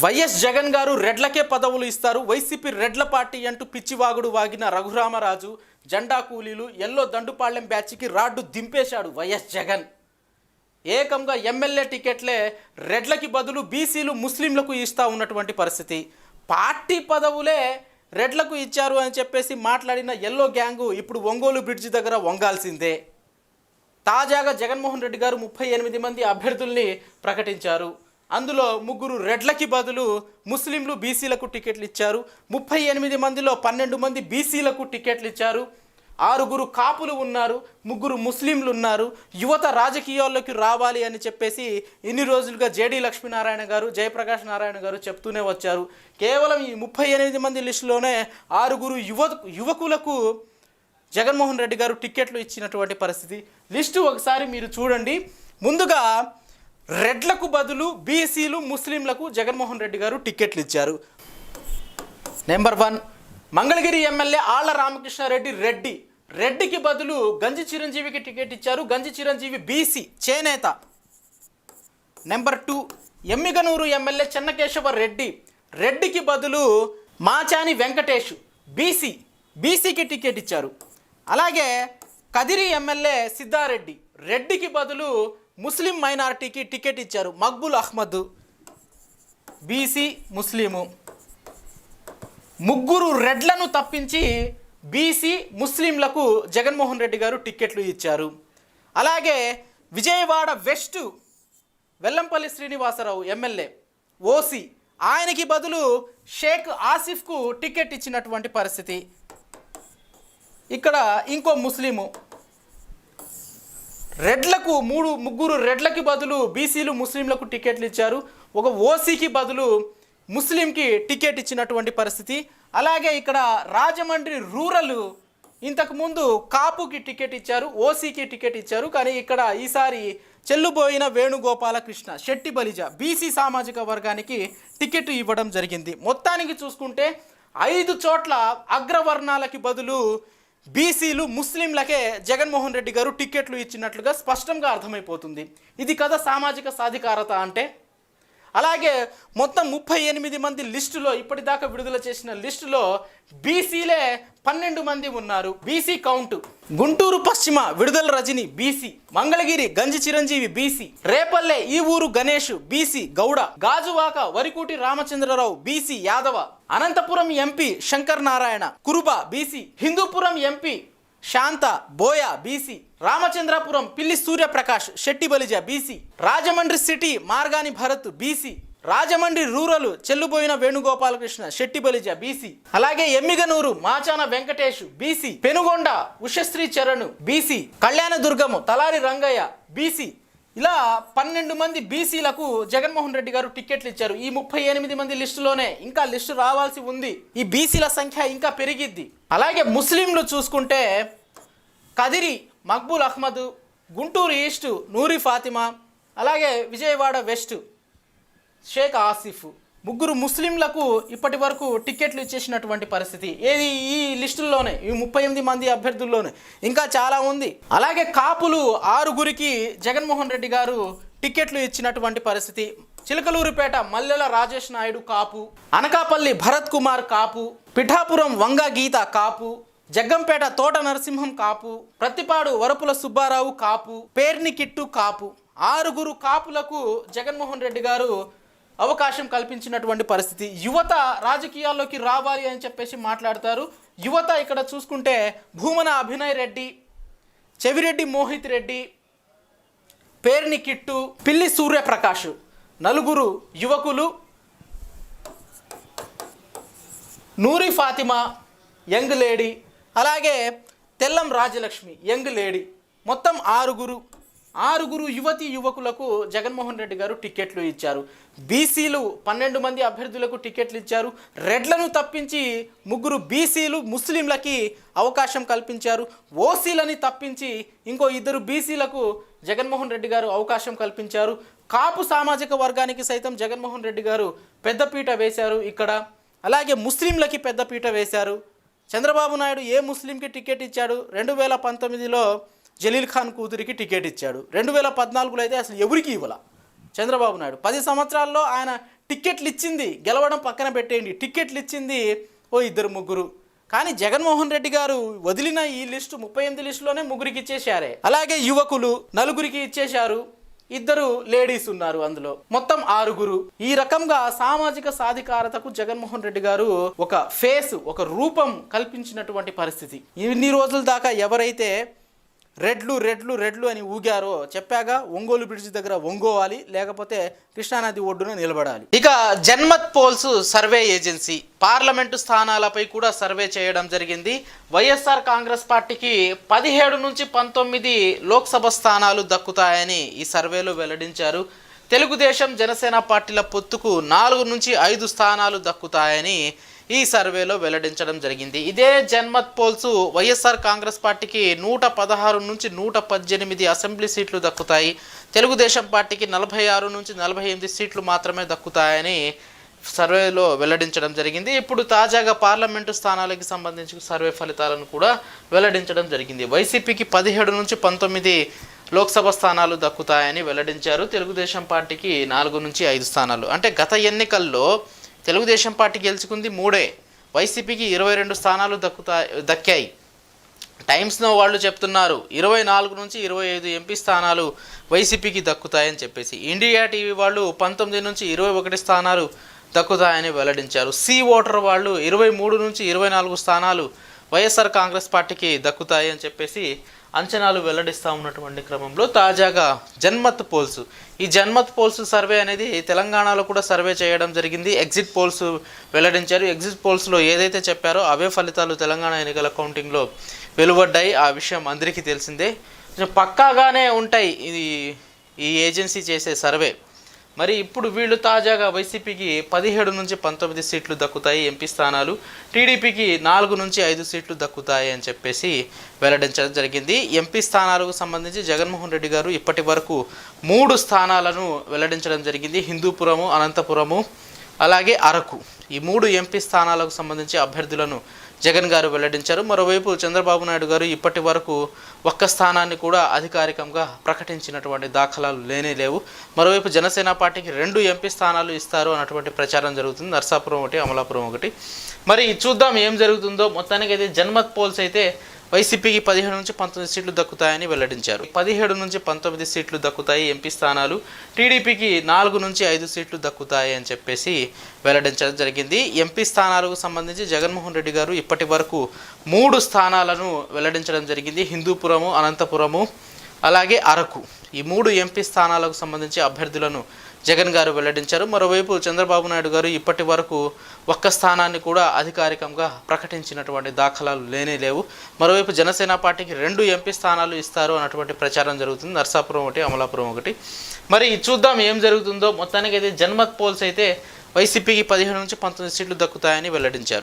YS Jagan గారు రెడ్లకే పదవులు ఇస్తారు, వైసీపీ రెడ్ల పార్టీ అంటూ పిచ్చివాగుడు వాగిన రఘురామరాజు, జెండా కూలీలు, ఎల్లో దండుపాళ్లెం బ్యాచ్కి రాడ్డు దింపేశాడు వైఎస్ జగన్. ఏకంగా ఎమ్మెల్యే టికెట్లే రెడ్లకి బదులు బీసీలు ముస్లింలకు ఇస్తూ ఉన్నటువంటి పరిస్థితి. పార్టీ పదవులే రెడ్లకు ఇచ్చారు అని చెప్పేసి మాట్లాడిన ఎల్లో గ్యాంగు ఇప్పుడు ఒంగోలు బ్రిడ్జి దగ్గర వంగాల్సిందే. తాజాగా జగన్మోహన్ రెడ్డి గారు 38 మంది అభ్యర్థుల్ని ప్రకటించారు. అందులో 3 రెడ్లకి బదులు ముస్లింలు బీసీలకు టికెట్లు ఇచ్చారు. 38 మందిలో 12 మంది బీసీలకు టికెట్లు ఇచ్చారు. 6 కాపులు ఉన్నారు, 3 ముస్లింలు ఉన్నారు. యువత రాజకీయాల్లోకి రావాలి అని చెప్పేసి ఇన్ని రోజులుగా జేడీ లక్ష్మీనారాయణ గారు, జయప్రకాష్ నారాయణ గారు చెప్తూనే వచ్చారు. కేవలం ఈ 38 మంది లిస్టులోనే 6 యువకులకు జగన్మోహన్ రెడ్డి గారు టికెట్లు ఇచ్చినటువంటి పరిస్థితి. లిస్టు ఒకసారి మీరు చూడండి. ముందుగా రెడ్లకు బదులు బీసీలు ముస్లింలకు జగన్మోహన్ రెడ్డి గారు టికెట్లు ఇచ్చారు. నెంబర్ 1 మంగళగిరి ఎమ్మెల్యే ఆళ్ల రామకృష్ణారెడ్డి రెడ్డికి బదులు గంజి చిరంజీవికి టికెట్ ఇచ్చారు. గంజి చిరంజీవి బీసీ చేనేత. నెంబర్ 2 ఎమ్మిగనూరు ఎమ్మెల్యే చెన్నకేశవ రెడ్డికి బదులు మాచాని వెంకటేష్ బీసీకి టికెట్ ఇచ్చారు. అలాగే కదిరి ఎమ్మెల్యే రెడ్డికి బదులు ముస్లిం మైనారిటీకి టికెట్ ఇచ్చారు. Maqbool Ahmed BC Muslim. 3 రెడ్లను తప్పించి బీసీ ముస్లింలకు జగన్మోహన్ రెడ్డి గారు టికెట్లు ఇచ్చారు. అలాగే Vijayawada west Vellampalli Srinivasarao MLA OC, ఆయనకి బదులు షేక్ ఆసిఫ్కు టికెట్ ఇచ్చినటువంటి పరిస్థితి. ఇక్కడ ఇంకో ముస్లిము. రెడ్లకు 3 రెడ్లకి బదులు బీసీలు ముస్లింలకు టికెట్లు ఇచ్చారు. ఒక ఓసీకి బదులు ముస్లింకి టికెట్ ఇచ్చినటువంటి పరిస్థితి. అలాగే ఇక్కడ రాజమండ్రి రూరల్ ఇంతకుముందు కాపుకి టికెట్ ఇచ్చారు, ఓసీకి టికెట్ ఇచ్చారు. కానీ ఇక్కడ ఈసారి చెల్లుబోయిన వేణుగోపాలకృష్ణ శెట్టి బలిజ బీసీ సామాజిక వర్గానికి టికెట్ ఇవ్వడం జరిగింది. మొత్తానికి చూసుకుంటే 5 చోట్ల అగ్రవర్ణాలకి బదులు బీసీలు ముస్లింలకే జగన్మోహన్ రెడ్డి గారు టికెట్లు ఇచ్చినట్లుగా స్పష్టంగా అర్థమైపోతుంది. ఇది కదా సామాజిక సాధికారత అంటే. అలాగే మొత్తం 38 మంది లిస్టులో ఇప్పటిదాకా విడుదల చేసిన లిస్టులో బీసీలే 12 మంది ఉన్నారు. బీసీ కౌంటు: గుంటూరు పశ్చిమ విడుదల రజని బీసీ, మంగళగిరి గంజి చిరంజీవి బీసీ, రేపల్లె ఈ ఊరు Ganesh BC Gowda, Gajuwaka Varikuti Ramachandrarao BC Yadava, Anantapuram MP Shankar Narayana Kuruba BC, Hindupuram MP Shantha Boya BC, Ramachandrapuram Pilli Suryaprakash Setti Balija BC, Rajahmundry city Margani Bharat BC, Rajahmundry rural Chelluboina Venugopalakrishna Setti Balija BC, అలాగే Emmiganur Machana Venkatesh BC, Penukonda Ushasri Charan BC, Kalyanadurgam Talari Rangaiah BC. ఇలా 12 మంది బీసీలకు జగన్మోహన్ రెడ్డి గారు టికెట్లు ఇచ్చారు. ఈ 38 మంది లిస్టులోనే ఇంకా లిస్టు రావాల్సి ఉంది. ఈ బీసీల సంఖ్య ఇంకా పెరిగిద్ది. అలాగే ముస్లింలు చూసుకుంటే కదిరి మక్బూల్ అహ్మద్, గుంటూరు ఈస్ట్ నూరి ఫాతిమా, అలాగే విజయవాడ వెస్ట్ షేక్ ఆసిఫ్, 3 ముస్లింలకు ఇప్పటి వరకు టికెట్లు ఇచ్చేసినటువంటి పరిస్థితి. ఏది ఈ లిస్టుల్లోనే, ఈ 38 మంది అభ్యర్థుల్లోనే ఇంకా చాలా ఉంది. అలాగే కాపులు 6 జగన్మోహన్ రెడ్డి గారు టికెట్లు ఇచ్చినటువంటి పరిస్థితి. చిలకలూరిపేట మల్లెల రాజేష్ నాయుడు కాపు, అనకాపల్లి భరత్ కుమార్ కాపు, పిఠాపురం వంగ గీత కాపు, జగ్గంపేట తోట నరసింహం కాపు, ప్రతిపాడు వరపుల సుబ్బారావు కాపు, పేర్ని కిట్టు కాపు. 6 కాపులకు జగన్మోహన్ రెడ్డి గారు అవకాశం కల్పించినటువంటి పరిస్థితి. యువత రాజకీయాల్లోకి రావాలి అని చెప్పేసి మాట్లాడతారు. యువత ఇక్కడ చూసుకుంటే భూమన అభినయ్ రెడ్డి, చెవిరెడ్డి మోహిత్ రెడ్డి, పేర్ని కిట్టు, పిల్లి సూర్యప్రకాష్ 4 యువకులు, నూరి ఫాతిమా యంగ్ లేడీ, అలాగే తెల్లం రాజలక్ష్మి యంగ్ లేడీ. మొత్తం 6 యువతి యువకులకు జగన్మోహన్ రెడ్డి గారు టికెట్లు ఇచ్చారు. బీసీలు 12 మంది అభ్యర్థులకు టికెట్లు ఇచ్చారు. రెడ్లను తప్పించి 3 బీసీలు ముస్లింలకి అవకాశం కల్పించారు. ఓసీలని తప్పించి ఇంకో 2 బీసీలకు జగన్మోహన్ రెడ్డి గారు అవకాశం కల్పించారు. కాపు సామాజిక వర్గానికి సైతం జగన్మోహన్ రెడ్డి గారు పెద్దపీట వేశారు ఇక్కడ. అలాగే ముస్లింలకి పెద్దపీట వేశారు. చంద్రబాబు నాయుడు ఏ ముస్లింకి టికెట్ ఇచ్చాడు? 2019లో జలీల్ ఖాన్ కూతురికి టికెట్ ఇచ్చాడు. 2014లో అయితే అసలు ఎవరికి ఇవ్వాల. చంద్రబాబు నాయుడు 10 సంవత్సరాల్లో ఆయన టిక్కెట్లు ఇచ్చింది, గెలవడం పక్కన పెట్టేయండి, టిక్కెట్లు ఇచ్చింది ఓ ఇద్దరు ముగ్గురు. కానీ జగన్మోహన్ రెడ్డి గారు వదిలిన ఈ లిస్టు 38 లిస్టులోనే ముగ్గురికి ఇచ్చేశారే. అలాగే యువకులు 4గురికి ఇచ్చేశారు, 2 లేడీస్ ఉన్నారు, అందులో మొత్తం 6గురు. ఈ రకంగా సామాజిక సాధికారతకు జగన్మోహన్ రెడ్డి గారు ఒక ఫేస్, ఒక రూపం కల్పించినటువంటి పరిస్థితి. ఇన్ని రోజుల దాకా ఎవరైతే రెడ్లు రెడ్లు రెడ్లు అని ఊగారో చెప్పాగా, ఒంగోలు బ్రిడ్జ్ దగ్గర ఒంగోవాలి, లేకపోతే కృష్ణానది ఒడ్డున నిలబడాలి. ఇక Janmat polls survey agency parliament స్థానాలపై కూడా సర్వే చేయడం జరిగింది. వైఎస్ఆర్ కాంగ్రెస్ పార్టీకి 17 నుంచి 19 లోక్సభ స్థానాలు దక్కుతాయని ఈ సర్వేలో వెల్లడించారు. తెలుగుదేశం జనసేన పార్టీల పొత్తుకు 4 నుంచి 5 స్థానాలు దక్కుతాయని ఈ సర్వేలో వెల్లడించడం జరిగింది. ఇదే జన్మత్ పోల్స్ వైఎస్ఆర్ కాంగ్రెస్ పార్టీకి 116 నుంచి 118 అసెంబ్లీ సీట్లు దక్కుతాయి, తెలుగుదేశం పార్టీకి 46 నుంచి 48 సీట్లు మాత్రమే దక్కుతాయని సర్వేలో వెల్లడించడం జరిగింది. ఇప్పుడు తాజాగా పార్లమెంటు స్థానాలకు సంబంధించి సర్వే ఫలితాలను కూడా వెల్లడించడం జరిగింది. వైసీపీకి 17 నుంచి 19 లోక్సభ స్థానాలు దక్కుతాయని వెల్లడించారు. తెలుగుదేశం పార్టీకి 4 నుంచి 5 స్థానాలు. అంటే గత ఎన్నికల్లో తెలుగుదేశం పార్టీ గెలుచుకుంది 3, వైసీపీకి 22 స్థానాలు దక్కాయి. టైమ్స్లో వాళ్ళు చెప్తున్నారు 24 నుంచి 25 ఎంపీ స్థానాలు వైసీపీకి దక్కుతాయని చెప్పేసి. ఇండియా టీవీ వాళ్ళు 19 నుంచి 21 స్థానాలు దక్కుతాయని వెల్లడించారు. సి ఓటర్ వాళ్ళు 23 నుంచి 24 స్థానాలు వైఎస్ఆర్ కాంగ్రెస్ పార్టీకి దక్కుతాయి అని చెప్పేసి అంచనాలు వెల్లడిస్తూ ఉన్నటువంటి క్రమంలో తాజాగా జన్మత్ పోల్స్, ఈ జన్మత్ పోల్స్ సర్వే అనేది తెలంగాణలో కూడా సర్వే చేయడం జరిగింది. ఎగ్జిట్ పోల్స్ వెల్లడించారు. ఎగ్జిట్ పోల్స్లో ఏదైతే చెప్పారో అవే ఫలితాలు తెలంగాణ ఎన్నికల కౌంటింగ్లో వెలువడ్డాయి. ఆ విషయం అందరికీ తెలిసిందే. పక్కాగానే ఉంటాయి ఈ ఏజెన్సీ చేసే సర్వే. మరి ఇప్పుడు వీళ్ళు తాజాగా వైసీపీకి 17 నుంచి 19 సీట్లు దక్కుతాయి ఎంపీ స్థానాలు, టీడీపీకి 4 నుంచి 5 సీట్లు దక్కుతాయి అని చెప్పేసి వెల్లడించడం జరిగింది. ఎంపీ స్థానాలకు సంబంధించి జగన్మోహన్ రెడ్డి గారు ఇప్పటి వరకు 3 స్థానాలను వెల్లడించడం జరిగింది. హిందూపురము, అనంతపురము, అలాగే అరకు. ఈ 3 ఎంపీ స్థానాలకు సంబంధించి అభ్యర్థులను జగన్ గారు వెల్లడించారు. మరోవైపు చంద్రబాబు నాయుడు గారు ఇప్పటి వరకు ఒక్క స్థానాన్ని కూడా అధికారికంగా ప్రకటించినటువంటి దాఖలాలు లేనే లేవు. మరోవైపు జనసేన పార్టీకి 2 ఎంపీ స్థానాలు ఇస్తారు అన్నటువంటి ప్రచారం జరుగుతుంది. నర్సాపురం ఒకటి, అమలాపురం ఒకటి. మరి చూద్దాం ఏం జరుగుతుందో. మొత్తానికి అయితే జన్మత్ పోల్స్ అయితే వైసీపీకి 17 నుంచి 19 సీట్లు దక్కుతాయని వెల్లడించారు. 17 నుంచి 19 సీట్లు దక్కుతాయి ఎంపీ స్థానాలు, టీడీపీకి 4 నుంచి 5 సీట్లు దక్కుతాయి అని చెప్పేసి వెల్లడించడం జరిగింది. ఎంపీ స్థానాలకు సంబంధించి జగన్మోహన్ రెడ్డి గారు ఇప్పటి వరకు 3 స్థానాలను వెల్లడించడం జరిగింది. హిందూపురము, అనంతపురము, అలాగే అరకు. ఈ 3 ఎంపీ స్థానాలకు సంబంధించి అభ్యర్థులను జగన్ గారు వెల్లడించారు. మరోవైపు చంద్రబాబు నాయుడు గారు ఇప్పటి వరకు ఒక్క స్థానాన్ని కూడా అధికారికంగా ప్రకటించినటువంటి దాఖలాలు లేనే లేవు. మరోవైపు జనసేన పార్టీకి 2 ఎంపీ స్థానాలు ఇస్తారు అన్నటువంటి ప్రచారం జరుగుతుంది. నర్సాపురం ఒకటి, అమలాపురం ఒకటి. మరి చూద్దాం ఏం జరుగుతుందో. మొత్తానికి అయితే జన్మత్ పోల్స్ అయితే వైసీపీకి 17 నుంచి 19 సీట్లు దక్కుతాయని వెల్లడించారు.